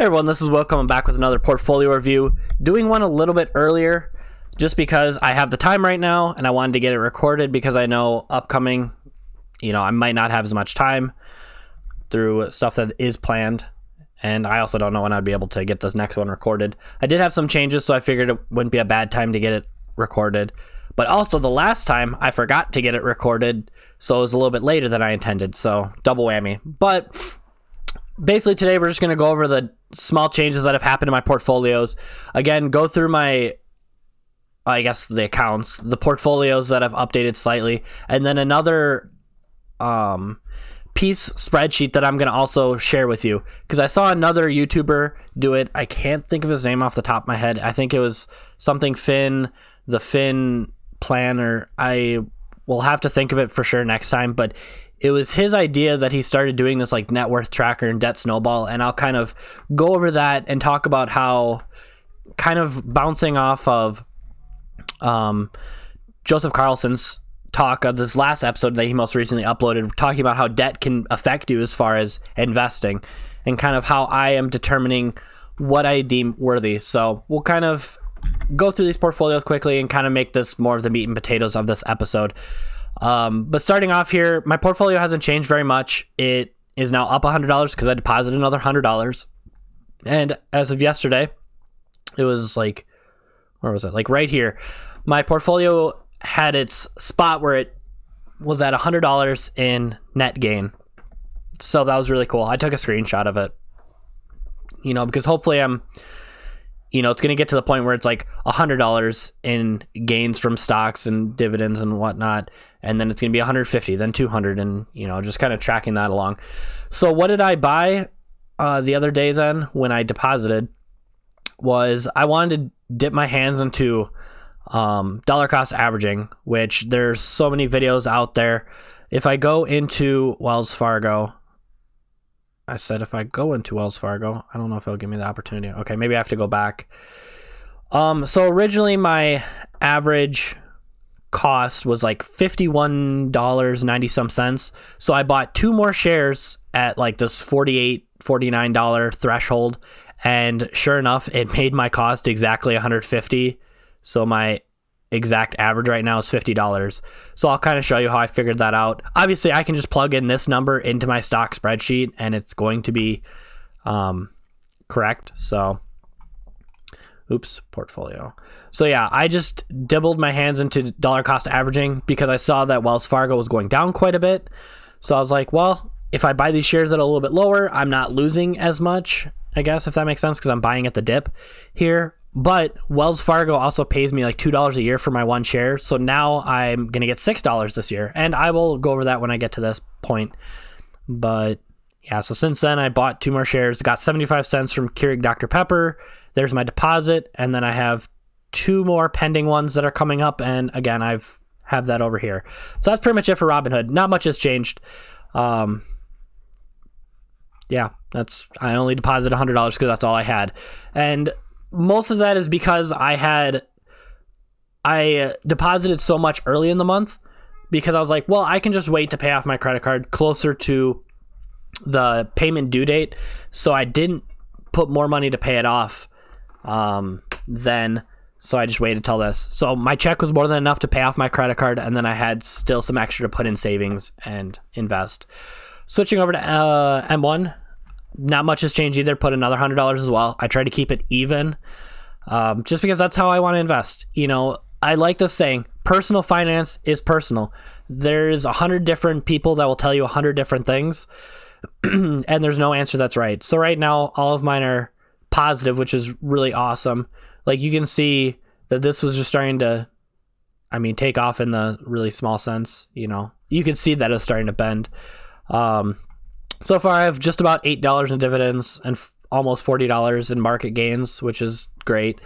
Hey everyone, this is Will coming back with another portfolio review. Doing one a little bit earlier just because I have the time right now and I wanted to get it recorded because I know upcoming, I might not have as much time through stuff that is planned. And I also don't know when I'd be able to get this next one recorded. I did have some changes, so I figured it wouldn't be a bad time to get it recorded. But also the last time I forgot to get it recorded, so it was a little bit later than I intended. So double whammy. But basically today we're just going to go over the small changes that have happened to my portfolios. Again, go through the accounts, the portfolios that I've updated slightly, and then another piece spreadsheet that I'm going to also share with you because I saw another YouTuber do it. I can't think of his name off the top of my head. I think it was something the Finn Planner. I will have to think of it for sure next time, but it was his idea that he started doing this like net worth tracker and debt snowball, and I'll kind of go over that and talk about how, kind of bouncing off of Joseph Carlson's talk of this last episode that he most recently uploaded, talking about how debt can affect you as far as investing and kind of how I am determining what I deem worthy. So we'll kind of go through these portfolios quickly and kind of make this more of the meat and potatoes of this episode. But starting off here, my portfolio hasn't changed very much. It is now up $100 because I deposited another $100. And as of yesterday, it was like, where was it? Like right here. My portfolio had its spot where it was at $100 in net gain. So that was really cool. I took a screenshot of it, because hopefully it's going to get to the point where it's like $100 in gains from stocks and dividends and whatnot. And then it's going to be 150, then 200, and, just kind of tracking that along. So what did I buy the other day then when I deposited was I wanted to dip my hands into dollar cost averaging, which there's so many videos out there. If I go into Wells Fargo, I don't know if it'll give me the opportunity. Okay, maybe I have to go back. So originally my average cost was like $51.90 some cents. So I bought two more shares at like this $48, $49 threshold. And sure enough, it made my cost exactly $150. So my exact average right now is $50. So I'll kind of show you how I figured that out. Obviously, I can just plug in this number into my stock spreadsheet and it's going to be correct. So, portfolio. So yeah, I just dibbled my hands into dollar cost averaging because I saw that Wells Fargo was going down quite a bit. So I was like, well, if I buy these shares at a little bit lower, I'm not losing as much, I guess, if that makes sense, because I'm buying at the dip here. But Wells Fargo also pays me like $2 a year for my one share. So now I'm going to get $6 this year. And I will go over that when I get to this point. But yeah, so since then I bought two more shares, got 75 cents from Keurig Dr. Pepper. There's my deposit. And then I have two more pending ones that are coming up. And again, have that over here. So that's pretty much it for Robinhood. Not much has changed. Yeah, I only deposited $100 because that's all I had. And most of that is because I deposited so much early in the month because I was like, well, I can just wait to pay off my credit card closer to the payment due date. So I didn't put more money to pay it off then. So I just waited till this. So my check was more than enough to pay off my credit card. And then I had still some extra to put in savings and invest. Switching over to M1. Not much has changed either. Put another $100 as well. I try to keep it even just because that's how I want to invest. I like this saying, personal finance is personal. There's 100 different people that will tell you 100 different things and there's no answer that's right. So right now, all of mine are positive, which is really awesome. Like you can see that this was just starting to, take off in the really small sense. You can see that it's starting to bend. So far, I have just about $8 in dividends and almost $40 in market gains, which is great.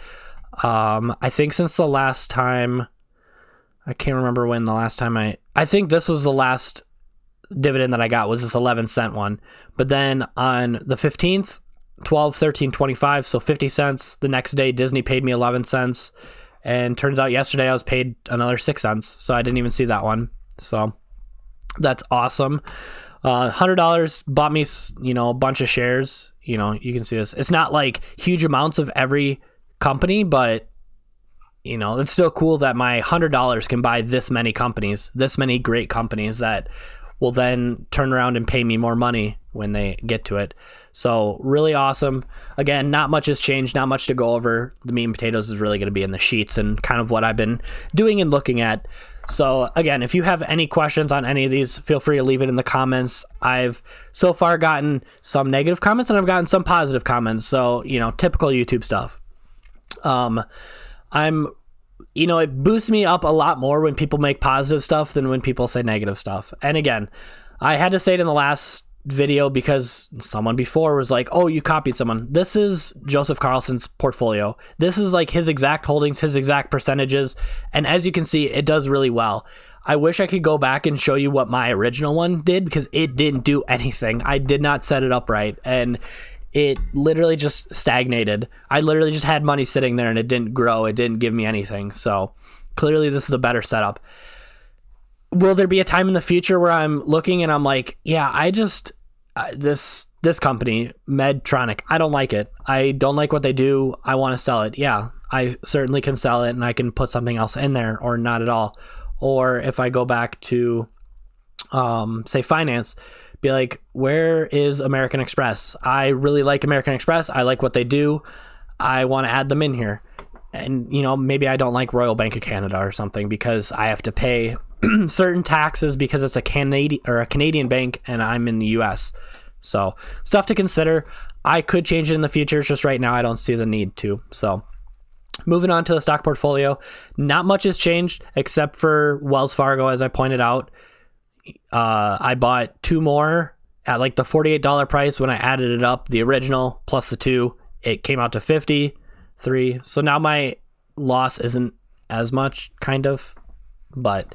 I think since the last time, I can't remember when the last time I think this was the last dividend that I got was this 11-cent one. But then on the 15th, 12, 13, 25, so 50 cents. The next day, Disney paid me 11 cents. And turns out yesterday I was paid another 6 cents. So I didn't even see that one. So that's awesome. $100 bought me, a bunch of shares, You know, you can see this. It's not like huge amounts of every company, but you know, it's still cool that my $100 can buy this many companies, this many great companies that will then turn around and pay me more money when they get to it. So really awesome. Again, not much has changed, not much to go over. The meat and potatoes is really going to be in the sheets and kind of what I've been doing and looking at. So again, if you have any questions on any of these, feel free to leave it in the comments. I've so far gotten some negative comments and I've gotten some positive comments. So, you know, typical YouTube stuff. You know, it boosts me up a lot more when people make positive stuff than when people say negative stuff. And again, I had to say it in the last video because someone before was like, oh, you copied someone. This is Joseph Carlson's portfolio. This is like his exact holdings, his exact percentages. And as you can see, it does really well. I wish I could go back and show you what my original one did because it didn't do anything. I did not set it up right. And it literally just stagnated. I literally just had money sitting there and it didn't grow. It didn't give me anything. So clearly this is a better setup. Will there be a time in the future where I'm looking and I'm like, yeah, this company, Medtronic, I don't like it. I don't like what they do. I want to sell it. Yeah, I certainly can sell it and I can put something else in there or not at all. Or if I go back to, say, finance, be like, where is American Express? I really like American Express. I like what they do. I want to add them in here. And, you know, maybe I don't like Royal Bank of Canada or something because I have to pay certain taxes because it's a Canadian bank and I'm in the US. So stuff to consider. I could change it in the future. It's just right now I don't see the need to. So moving on to the stock portfolio, not much has changed except for Wells Fargo, as I pointed out. I bought two more at like the $48 price. When I added it up, the original plus the two, it came out to 53. So now my loss isn't as much, kind of, but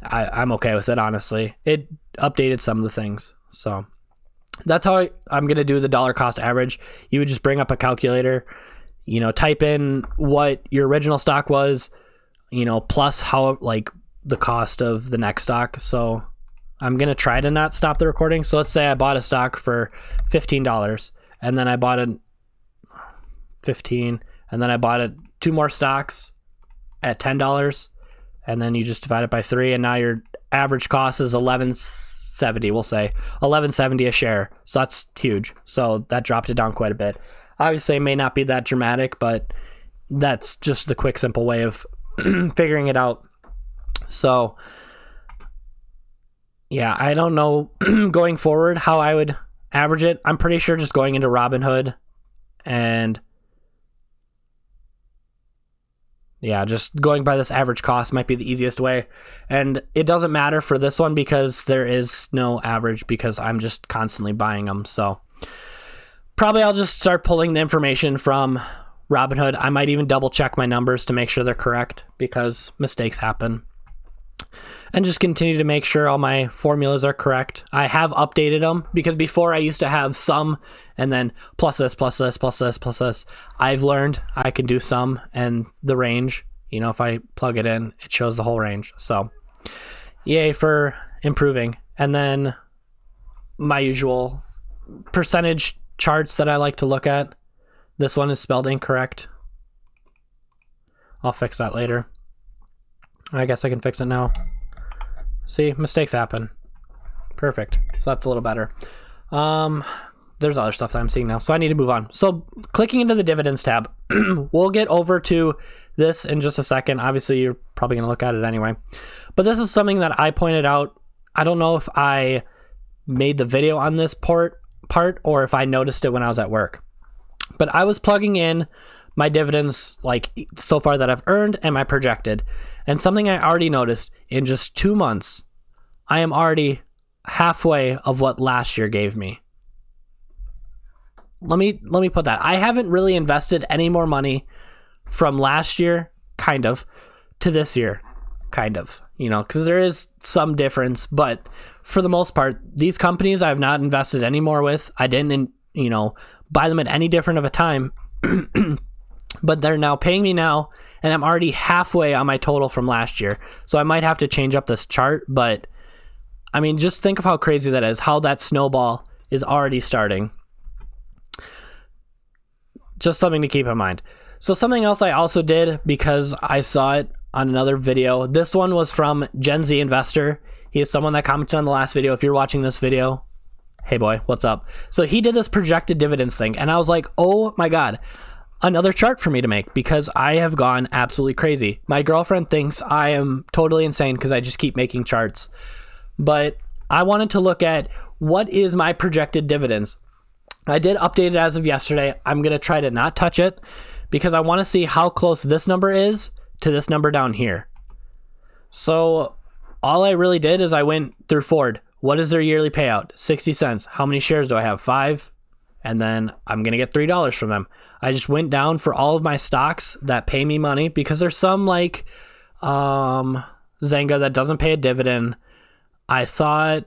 I'm okay with it, honestly. It updated some of the things. So that's how I'm going to do the dollar cost average. You would just bring up a calculator, you know, type in what your original stock was, you know, plus how, like, the cost of the next stock. So I'm going to try to not stop the recording. So let's say I bought a stock for $15 and then I bought a 15 and then I bought two more stocks at $10 and then you just divide it by 3 and now your average cost is $11.70. We'll say $11.70 a share. So that's huge. So that dropped it down quite a bit. Obviously it may not be that dramatic, but that's just the quick, simple way of figuring it out. So yeah, I don't know going forward how I would average it. I'm pretty sure just going into Robinhood and yeah, just going by this average cost might be the easiest way. And it doesn't matter for this one because there is no average because I'm just constantly buying them. So probably I'll just start pulling the information from Robinhood. I might even double check my numbers to make sure they're correct because mistakes happen. And just continue to make sure all my formulas are correct. I have updated them because before I used to have some and then plus this, plus this, plus this, plus this. I've learned I can do some and the range. You know, if I plug it in, it shows the whole range. So yay for improving. And then my usual percentage charts that I like to look at. This one is spelled incorrect. I'll fix that later. I guess I can fix it now. See, mistakes happen. Perfect. So that's a little better. There's other stuff that I'm seeing now, so I need to move on. So clicking into the dividends tab, we'll get over to this in just a second. Obviously, you're probably going to look at it anyway. But this is something that I pointed out. I don't know if I made the video on this part or if I noticed it when I was at work. But I was plugging in my dividends, like so far that I've earned and my projected. And something I already noticed, in just 2 months, I am already halfway of what last year gave me. Let me put that. I haven't really invested any more money from last year, kind of, to this year, kind of, you know, because there is some difference. But for the most part, these companies I have not invested any more with. I didn't, you know, buy them at any different of a time. But they're now paying me now, and I'm already halfway on my total from last year. So I might have to change up this chart, but I mean, just think of how crazy that is, how that snowball is already starting. just something to keep in mind. So something else I also did, because I saw it on another video. This one was from Gen Z Investor. He is someone that commented on the last video. If you're watching this video, hey boy, what's up? So he did this projected dividends thing, and I was like, oh my God, another chart for me to make, because I have gone absolutely crazy. My girlfriend thinks I am totally insane because I just keep making charts. But I wanted to look at what is my projected dividends. I did update it as of yesterday. I'm going to try to not touch it because I want to see how close this number is to this number down here. So all I really did is I went through Ford. What is their yearly payout? 60 cents. How many shares do I have? 5. And then I'm going to get $3 from them. I just went down for all of my stocks that pay me money, because there's some like Zynga that doesn't pay a dividend. I thought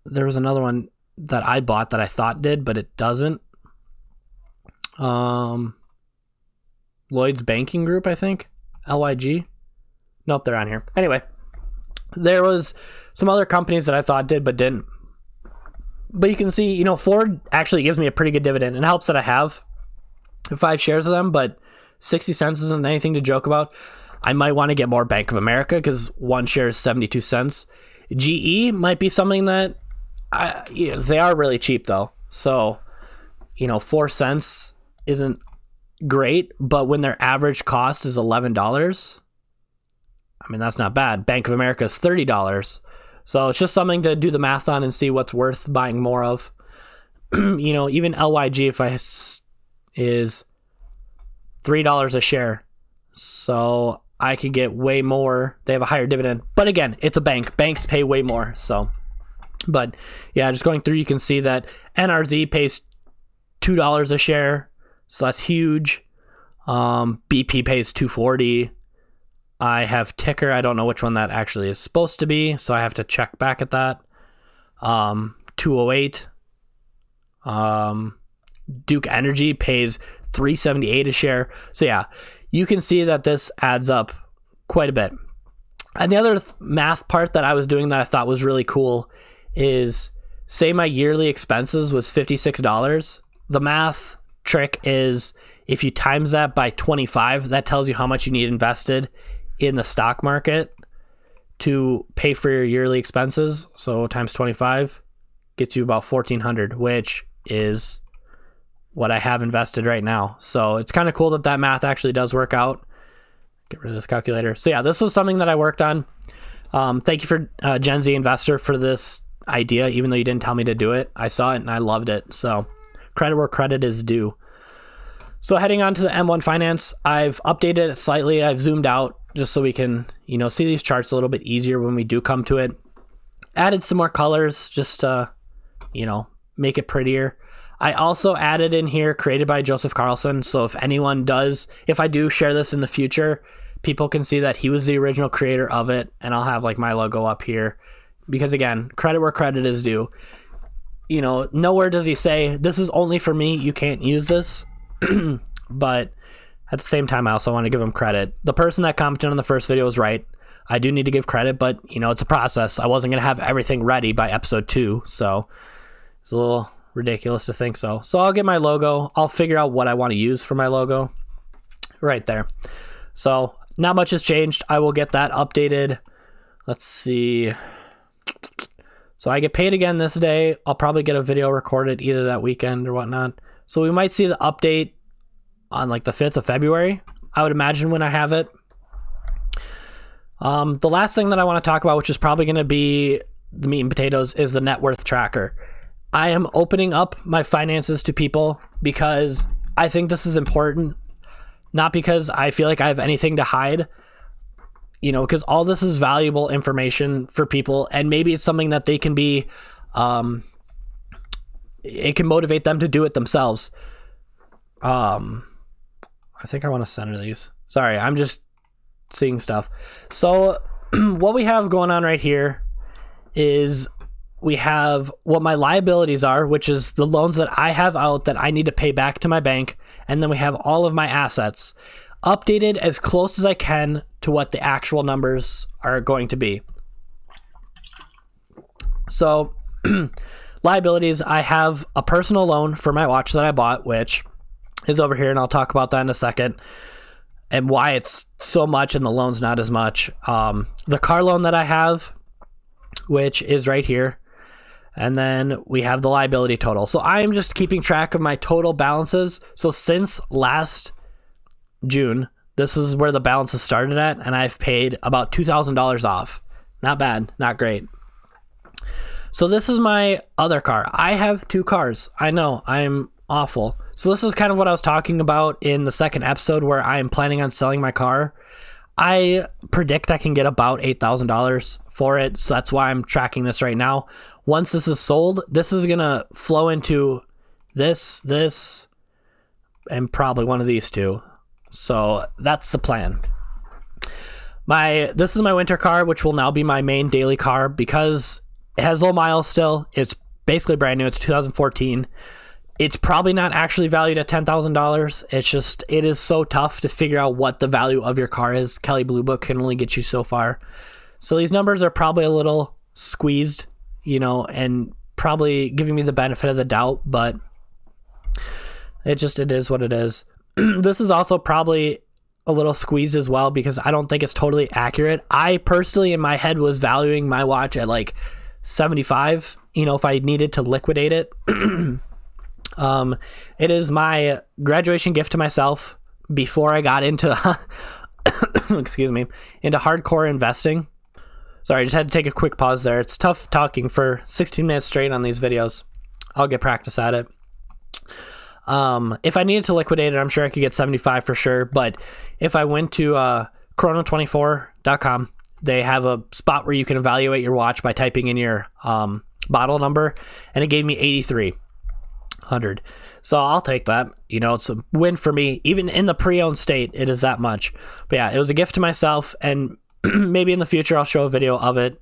there was another one that I bought that I thought did, but it doesn't. Lloyd's Banking Group, I think. LYG. Nope, they're on here. Anyway, there was some other companies that I thought did but didn't. But you can see, Ford actually gives me a pretty good dividend. It helps that I have 5 shares of them, but 60 cents isn't anything to joke about. I might want to get more Bank of America because 1 share is 72 cents. GE might be something that they are really cheap though. So, 4 cents isn't great, but when their average cost is $11, I mean, that's not bad. Bank of America is $30. So it's just something to do the math on and see what's worth buying more of. Even LYG is $3 a share. So I could get way more. They have a higher dividend. But again, it's a bank. Banks pay way more. So, but yeah, just going through, you can see that NRZ pays $2 a share. So that's huge. BP pays $2.40. I have ticker. I don't know which one that actually is supposed to be, so I have to check back at that. 208. Duke Energy pays $3.78 a share. So yeah, you can see that this adds up quite a bit. And the other math part that I was doing that I thought was really cool is, say my yearly expenses was $56. The math trick is, if you times that by 25, that tells you how much you need invested in the stock market to pay for your yearly expenses. So times 25 gets you about $1,400, which is what I have invested right now. So it's kind of cool that math actually does work out. Get rid of this calculator. So yeah, this was something that I worked on. Thank you for Gen Z Investor for this idea, even though you didn't tell me to do it. I saw it and I loved it. So credit where credit is due. So heading on to the M1 Finance, I've updated it slightly. I've zoomed out just so we can, see these charts a little bit easier when we do come to it. Added some more colors just to, make it prettier. I also added in here created by Joseph Carlson. So if I do share this in the future, people can see that he was the original creator of it, and I'll have like my logo up here, because again, credit where credit is due. Nowhere does he say this is only for me, you can't use this. But at the same time, I also want to give him credit. The person that commented on the first video was right. I do need to give credit, but it's a process. I wasn't going to have everything ready by episode 2, so it's a little ridiculous to think so. So I'll get my logo. I'll figure out what I want to use for my logo right there. So not much has changed. I will get that updated. Let's see. So I get paid again this day. I'll probably get a video recorded either that weekend or whatnot. So we might see the update on like the 5th of February, I would imagine, when I have it. The last thing that I want to talk about, which is probably going to be the meat and potatoes, is the net worth tracker. I am opening up my finances to people because I think this is important, not because I feel like I have anything to hide, because all this is valuable information for people, and maybe it's something that they can be, it can motivate them to do it themselves. I think I want to center these. Sorry, I'm just seeing stuff. So what we have going on right here is we have what my liabilities are, which is the loans that I have out that I need to pay back to my bank. And then we have all of my assets updated as close as I can to what the actual numbers are going to be. So liabilities, I have a personal loan for my watch that I bought, which is over here, and I'll talk about that in a second and why it's so much and the loan's not as much. The car loan that I have, which is right here, and then we have the liability total. So I am just keeping track of my total balances. So since last June, this is where the balances started at, and I've paid about $2,000 off. Not bad, not great. So this is my other car. I have 2 cars. I know, I'm awful. So this is kind of what I was talking about in the second episode, where I am planning on selling my car. I predict I can get about $8,000 for it, so that's why I'm tracking this right now. Once this is sold, this is gonna flow into this, and probably one of these 2. So that's the plan. This is my winter car, which will now be my main daily car because it has low miles still. It's basically brand new. It's 2014. It's probably not actually valued at $10,000. It's just, it is so tough to figure out what the value of your car is. Kelley Blue Book can only get you so far. So these numbers are probably a little squeezed, and probably giving me the benefit of the doubt, but it is what it is. This is also probably a little squeezed as well because I don't think it's totally accurate. I personally, in my head, was valuing my watch at like 75, if I needed to liquidate it. It is my graduation gift to myself before I got into excuse me, into hardcore investing. Sorry, I just had to take a quick pause there. It's tough talking for 16 minutes straight on these videos. I'll get practice at it. If I needed to liquidate it, I'm sure I could get 75 for sure. But if I went to chrono24.com, they have a spot where you can evaluate your watch by typing in your model number, and it gave me 8,300. So I'll take that. It's a win for me. Even in the pre-owned state, it is that much. But yeah, it was a gift to myself, and maybe in the future I'll show a video of it,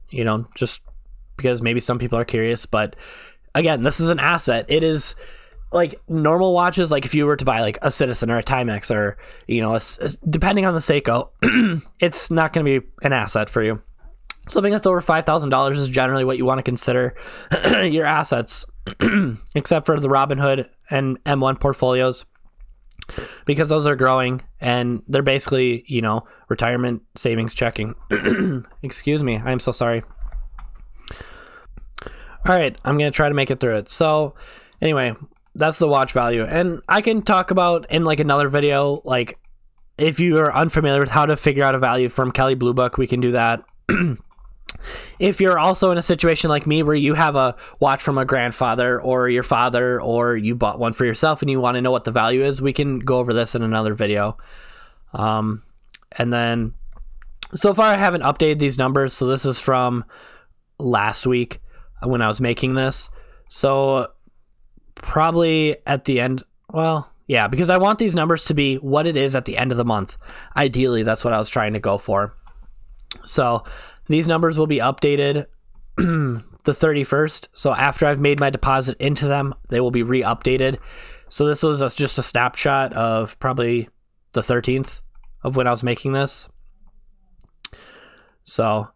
just because maybe some people are curious. But again, this is an asset. It is like normal watches. Like if you were to buy like a Citizen or a Timex or, depending on the Seiko, it's not going to be an asset for you. Something that's over $5,000 is generally what you want to consider your assets, except for the Robinhood and M1 portfolios, because those are growing and they're basically, retirement savings checking. Excuse me. I'm so sorry. All right. I'm going to try to make it through it. So anyway, that's the watch value. And I can talk about in like another video, like if you are unfamiliar with how to figure out a value from Kelley Blue Book, we can do that. If you're also in a situation like me where you have a watch from a grandfather or your father, or you bought one for yourself and you want to know what the value is, we can go over this in another video. And then so far I haven't updated these numbers. So this is from last week when I was making this. So probably at the end, yeah, because I want these numbers to be what it is at the end of the month. Ideally, that's what I was trying to go for. So these numbers will be updated the 31st. So after I've made my deposit into them, they will be re-updated. So this was just a snapshot of probably the 13th of when I was making this. So,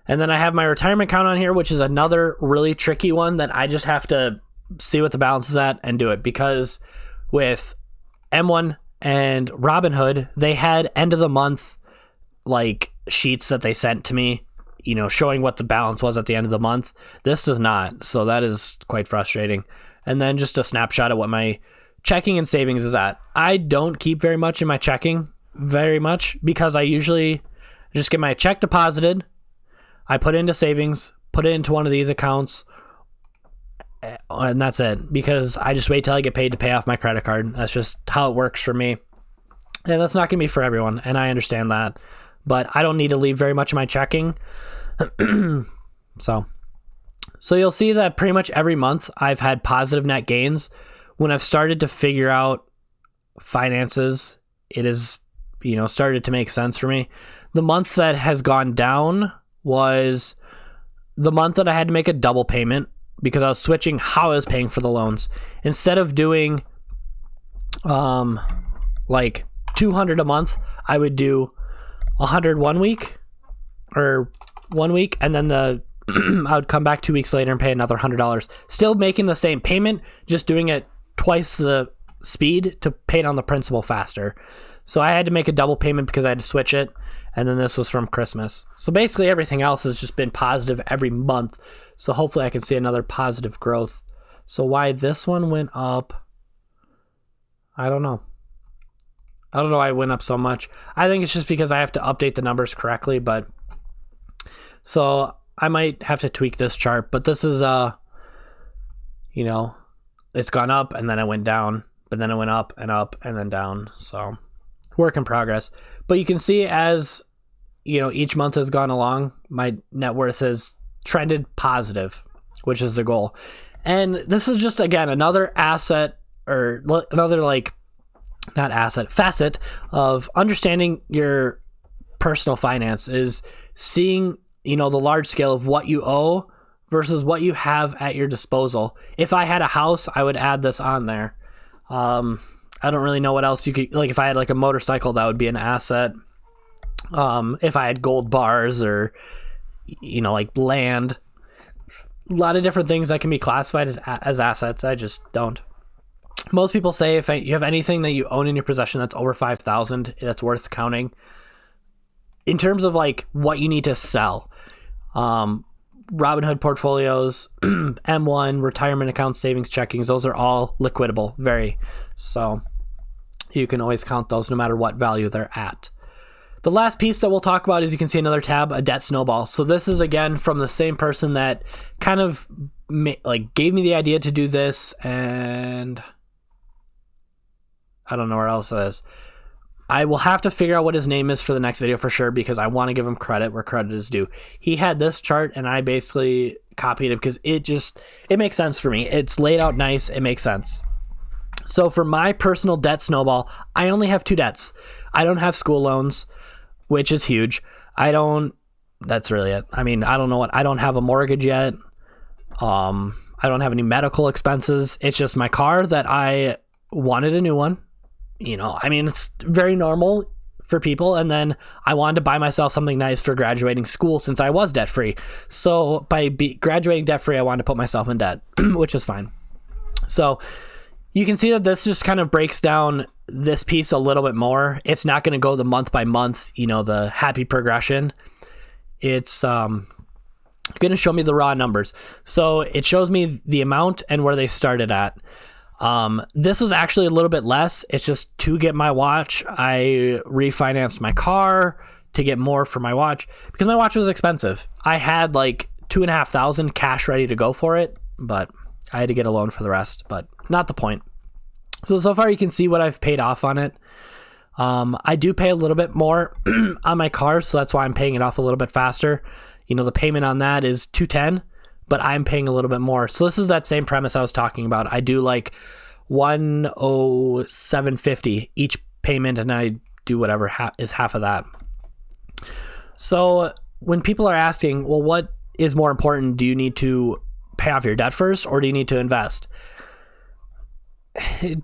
and then I have my retirement account on here, which is another really tricky one that I just have to see what the balance is at and do it, because with M1 and Robinhood, they had end of the month like sheets that they sent to me, showing what the balance was at the end of the month. This does not, so that is quite frustrating. And then just a snapshot of what my checking and savings is at. I don't keep very much in my checking, because I usually just get my check deposited, I put it into savings, put it into one of these accounts, and that's it, because I just wait till I get paid to pay off my credit card. That's just how it works for me. And that's not going to be for everyone, and I understand that. But I don't need to leave very much of my checking. So you'll see that pretty much every month I've had positive net gains. When I've started to figure out finances, it is, started to make sense for me. The months that has gone down was the month that I had to make a double payment because I was switching how I was paying for the loans. Instead of doing like $200 a month, I would do $100 1 week, or 1 week, and then I would come back 2 weeks later and pay another $100. Still making the same payment, just doing it twice the speed to pay down the principal faster. So I had to make a double payment because I had to switch it. And then this was from Christmas. So basically everything else has just been positive every month. So hopefully I can see another positive growth. So why this one went up, I don't know. I don't know why it went up so much. I think it's just because I have to update the numbers correctly, but so I might have to tweak this chart, but this is you know, it's gone up and then it went down, but then it went up and then down. So work in progress. But you can see as, you know, each month has gone along, my net worth has trended positive, which is the goal. And this is just, again, another asset, or another, like, not asset, facet of understanding your personal finance, is seeing, you know, the large scale of what you owe versus what you have at your disposal. If I had a house, I would add this on there. I don't really know what else you could, like, if I had like a motorcycle, that would be an asset. If I had gold bars, or, you know, like land, a lot of different things that can be classified as assets. I just don't. Most people say if you have anything that you own in your possession that's over 5,000, that's worth counting. In terms of like what you need to sell, Robinhood portfolios, M1, retirement accounts, savings, checkings, those are all liquidable, very. So you can always count those no matter what value they're at. The last piece that we'll talk about is, you can see another tab, a debt snowball. So this is, again, from the same person that kind of like gave me the idea to do this, and I don't know where else it is. I will have to figure out what his name is for the next video for sure, because I want to give him credit where credit is due. He had this chart and I basically copied it because it makes sense for me. It's laid out nice. It makes sense. So for my personal debt snowball, I only have 2 debts. I don't have school loans, which is huge. That's really it. I mean, I don't have a mortgage yet. I don't have any medical expenses. It's just my car that I wanted a new one. You know, I mean, it's very normal for people. And then I wanted to buy myself something nice for graduating school since I was debt free. So by graduating debt free, I wanted to put myself in debt, which is fine. So you can see that this just kind of breaks down this piece a little bit more. It's not going to go the month by month, you know, the happy progression. It's going to show me the raw numbers. So it shows me the amount and where they started at. This was actually a little bit less. It's just to get my watch. I refinanced my car to get more for my watch because my watch was expensive. I had like $2,500 cash ready to go for it, but I had to get a loan for the rest, but not the point. So far you can see what I've paid off on it. I do pay a little bit more on my car, so that's why I'm paying it off a little bit faster. You know, the payment on that is $210, but I'm paying a little bit more. So this is that same premise I was talking about. I do like $107.50 each payment, and I do whatever is half of that. So when people are asking, well, what is more important? Do you need to pay off your debt first, or do you need to invest?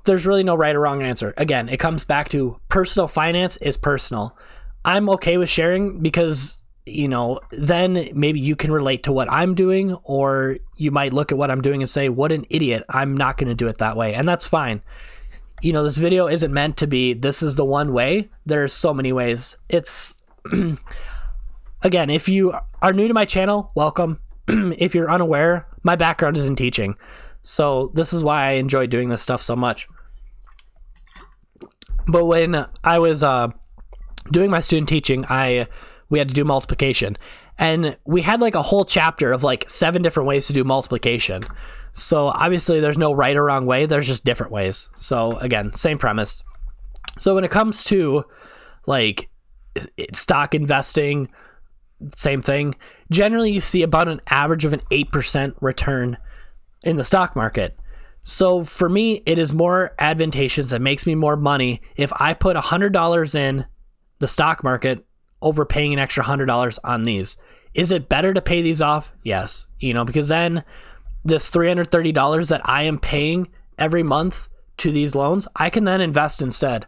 There's really no right or wrong answer. Again, it comes back to personal finance is personal. I'm okay with sharing because, you know, then maybe you can relate to what I'm doing, or you might look at what I'm doing and say, what an idiot, I'm not going to do it that way. And that's fine. You know, this video isn't meant to be, this is the one way. There's so many ways. It's, again, if you are new to my channel, welcome. If you're unaware, my background is in teaching. So this is why I enjoy doing this stuff so much. But when I was doing my student teaching, we had to do multiplication. And we had like a whole chapter of like 7 different ways to do multiplication. So obviously there's no right or wrong way. There's just different ways. So again, same premise. So when it comes to like stock investing, same thing. Generally, you see about an average of an 8% return in the stock market. So for me, it is more advantageous. It makes me more money if I put $100 in the stock market over paying an extra $100 on these. Is it better to pay these off? Yes. You know, because then this $330 that I am paying every month to these loans, I can then invest instead.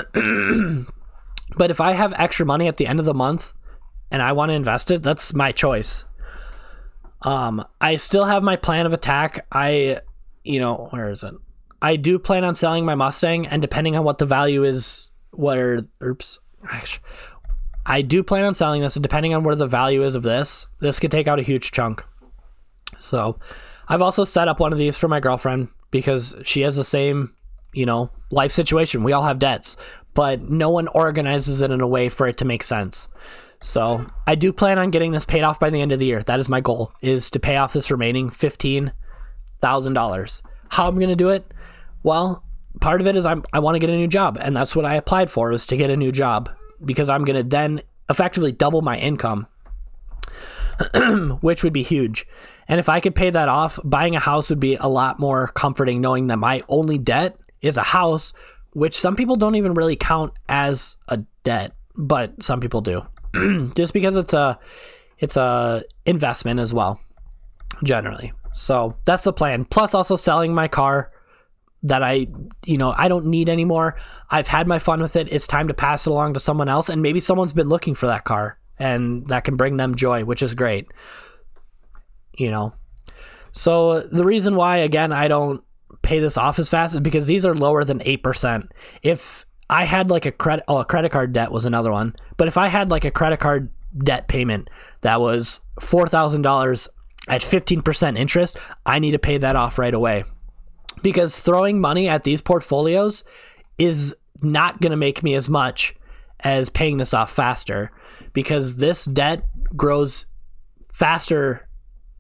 But if I have extra money at the end of the month and I want to invest it, that's my choice. I still have my plan of attack. Where is it? I do plan on selling my Mustang, and depending on what the value is, I do plan on selling this, and depending on where the value is of this could take out a huge chunk. So I've also set up one of these for my girlfriend because she has the same, life situation. We all have debts, but no one organizes it in a way for it to make sense. So I do plan on getting this paid off by the end of the year. That is my goal, is to pay off this remaining $15,000. How I'm going to do it? Well, part of it is I want to get a new job, and that's what I applied for, was to get a new job, because I'm going to then effectively double my income, which would be huge. And if I could pay that off, buying a house would be a lot more comforting, knowing that my only debt is a house, which some people don't even really count as a debt, but some people do. Just because it's a investment as well, generally. So that's the plan. Plus also selling my car that I don't need anymore. I've had my fun with it. It's time to pass it along to someone else, and maybe someone's been looking for that car, and that can bring them joy, which is great. So the reason why, again, I don't pay this off as fast is because these are lower than 8%. If I had like a credit card debt was another one, but if I had like a credit card debt payment that was $4,000 at 15% interest, I need to pay that off right away, because throwing money at these portfolios is not going to make me as much as paying this off faster, because this debt grows faster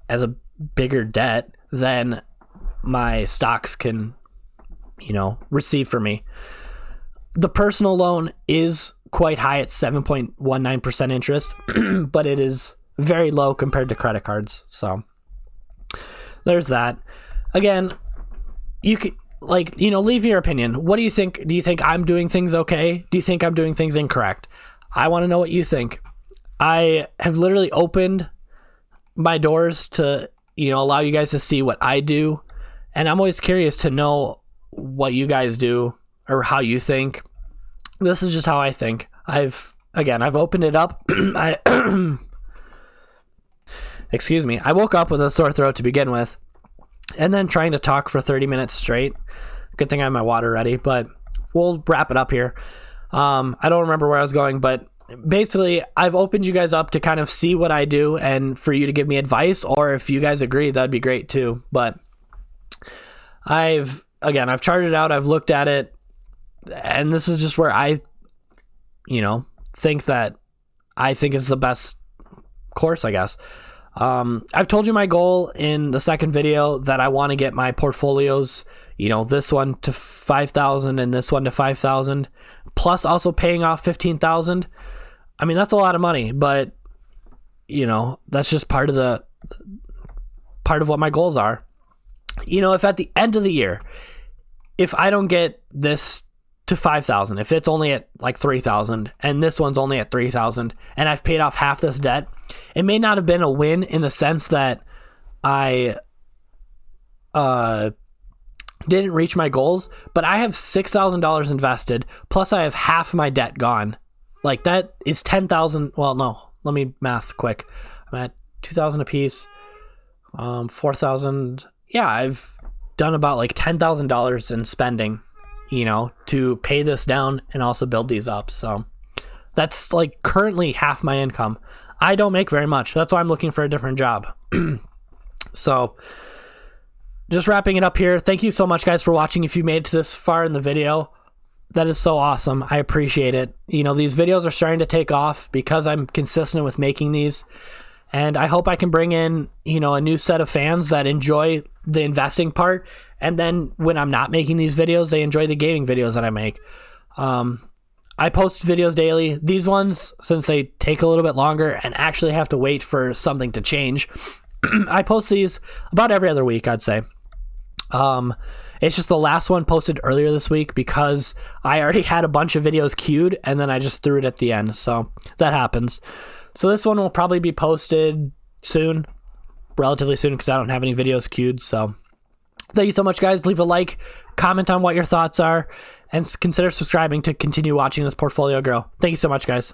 as a bigger debt than my stocks can, receive for me. The personal loan is quite high at 7.19% interest, but it is very low compared to credit cards. So there's that. Again, you could leave your opinion. What do you think? Do you think I'm doing things okay? Do you think I'm doing things incorrect? I want to know what you think. I have literally opened my doors to, allow you guys to see what I do. And I'm always curious to know what you guys do or how you think. This is just how I think. I've opened it up. Excuse me. I woke up with a sore throat to begin with, and then trying to talk for 30 minutes straight. Good thing I have my water ready, but we'll wrap it up here. I don't remember where I was going, but basically I've opened you guys up to kind of see what I do and for you to give me advice, or if you guys agree, that'd be great too. But I've charted it out. I've looked at it, and this is just where I, think is the best course, I guess. I've told you my goal in the second video that I want to get my portfolios, this one to 5,000 and this one to 5,000, plus also paying off 15,000. I mean, that's a lot of money, but that's just part of what my goals are. If at the end of the year, if I don't get this to 5,000, if it's only at like 3,000 and this one's only at 3,000 and I've paid off half this debt, it may not have been a win in the sense that I didn't reach my goals, but I have $6,000 invested, plus I have half my debt gone. Like, that is 10,000. Well, no, let me math quick. I'm at 2,000 a piece, 4,000. Yeah, I've done about like $10,000 in spending, to pay this down and also build these up. So that's like currently half my income. I don't make very much. That's why I'm looking for a different job. So just wrapping it up here. Thank you so much, guys, for watching. If you made it to this far in the video, that is so awesome. I appreciate it. These videos are starting to take off because I'm consistent with making these. And I hope I can bring in, a new set of fans that enjoy the investing part. And then when I'm not making these videos, they enjoy the gaming videos that I make. I post videos daily. These ones, since they take a little bit longer and actually have to wait for something to change, I post these about every other week, I'd say. It's just the last one posted earlier this week because I already had a bunch of videos queued and then I just threw it at the end. So that happens. So this one will probably be posted soon, relatively soon, because I don't have any videos queued. So thank you so much, guys. Leave a like, comment on what your thoughts are, and consider subscribing to continue watching this portfolio grow. Thank you so much, guys.